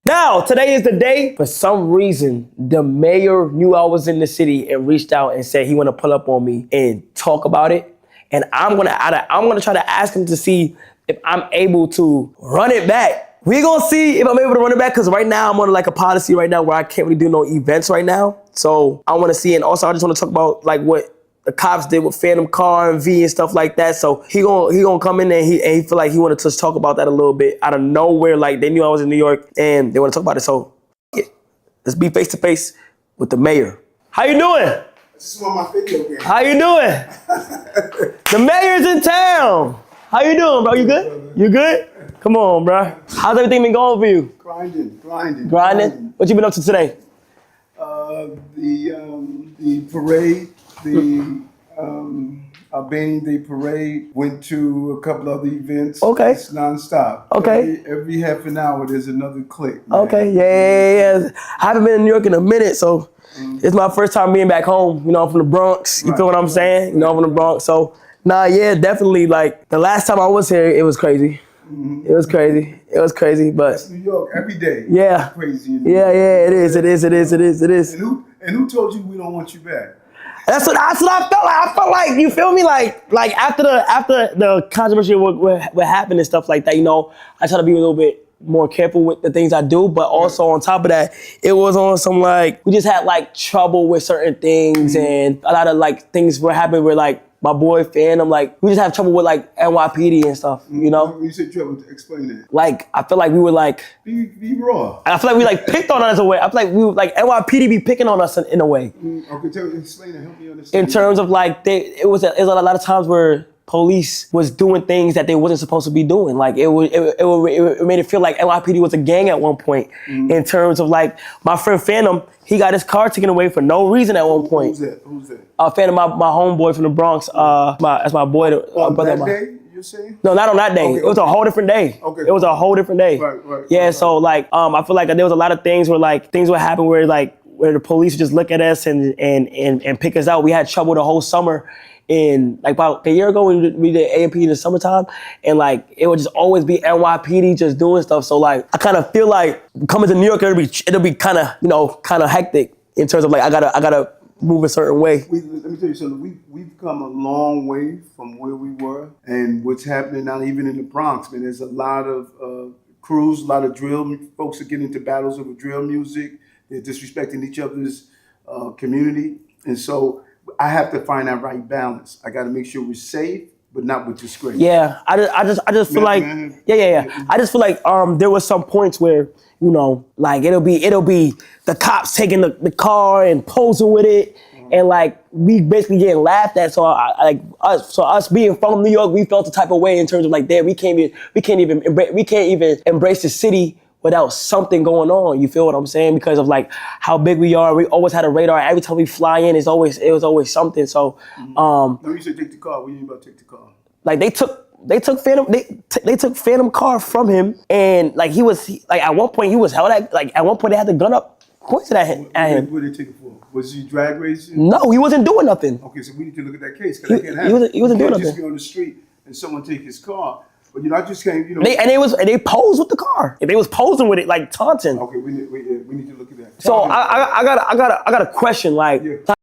Now, today is the day. For some reason, the mayor knew I was in the city and reached out and said he want to pull up on me and talk about it. And I'm gonna try to ask him to see if I'm able to run it back. We gonna see if I'm able to run it back, because right now I'm on like a policy right now where I can't really do no events right now. So I want to see, and also I just want to talk about like what the cops did with Phantom Car and V and stuff like that. So he gonna come in there and he feel like he wanted to talk about that a little bit out of nowhere. Like they knew I was in New York and they want to talk about it. So let's be face to face with the mayor. How you doing? This is one of my video games. How you doing? The mayor's in town. How you doing, bro? You good? You good? Come on, bro. How's everything been going for you? Grinding. What you been up to today? The parade, the Albanian Day parade, went to a couple other events. Okay. It's nonstop. Okay. Every half an hour there's another click. Man. Okay, yeah. I haven't been in New York in a minute, so it's my first time being back home. You know, I'm from the Bronx. You feel what I'm saying? You know, I'm from the Bronx. So, definitely. Like the last time I was here, it was crazy. It was crazy, but that's New York every day. Yeah. It's crazy. Yeah, it is. And who told you we don't want you back? That's what I felt like. I felt like, you feel me? Like after the controversy what happened and stuff like that, you know, I try to be a little bit more careful with the things I do, but also on top of that, it was on some like, we just had like trouble with certain things and a lot of like things were happening where like my boy Phantom, like we just have trouble with like NYPD and stuff, you know? When you said trouble, explain that. Like, I feel like we were like... Be raw. I feel like we like picked on us in a way. I feel like we were like NYPD be picking on us in a way. Okay, explain it, help me understand. In terms of like, it was a lot of times where police was doing things that they wasn't supposed to be doing. Like it made it feel like NYPD was a gang at one point. In terms of like, my friend Phantom, he got his car taken away for no reason at one point. Who's that? Phantom, my homeboy from the Bronx. That's my boy. That day, you're saying? No, not on that day. Okay, it was a whole different day. Okay. It was a whole different day. Right. Yeah, so like, I feel like there was a lot of things where like, things would happen where like, where the police would just look at us and pick us out. We had trouble the whole summer. In like about a year ago, we did A&P in the summertime, and like it would just always be NYPD just doing stuff. So like I kind of feel like coming to New York, it'll be kind of hectic in terms of like I gotta move a certain way. Let me tell you something. We've come a long way from where we were, and what's happening now, even in the Bronx, man. There's a lot of crews, a lot of drill folks are getting into battles over drill music. They're disrespecting each other's community, and so I have to find that right balance. I got to make sure we're safe, but not with disgrace. Yeah, I just feel like I just feel like there was some points where, you know, like it'll be the cops taking the car and posing with it, and like we basically getting laughed at. So us being from New York, we felt the type of way in terms of like, damn, we can't even embrace the city without something going on. You feel what I'm saying? Because of like how big we are, we always had a radar. Every time we fly in, it was always something. So, No, you said take the car. What do you mean about take the car? Like they took Phantom car from him, and like at one point he was held at, like at one point they had the gun up, pointed at him. What did they take it for? Was he drag racing? No, he wasn't doing nothing. Okay, so we need to look at that case, because that can't happen. He wasn't doing nothing. You can't just be on the street and someone take his car. But you know, I just can't, you know. They posed with the car. They was posing with it, like taunting. Okay, we need to look at that. So I got a question, like. Yeah.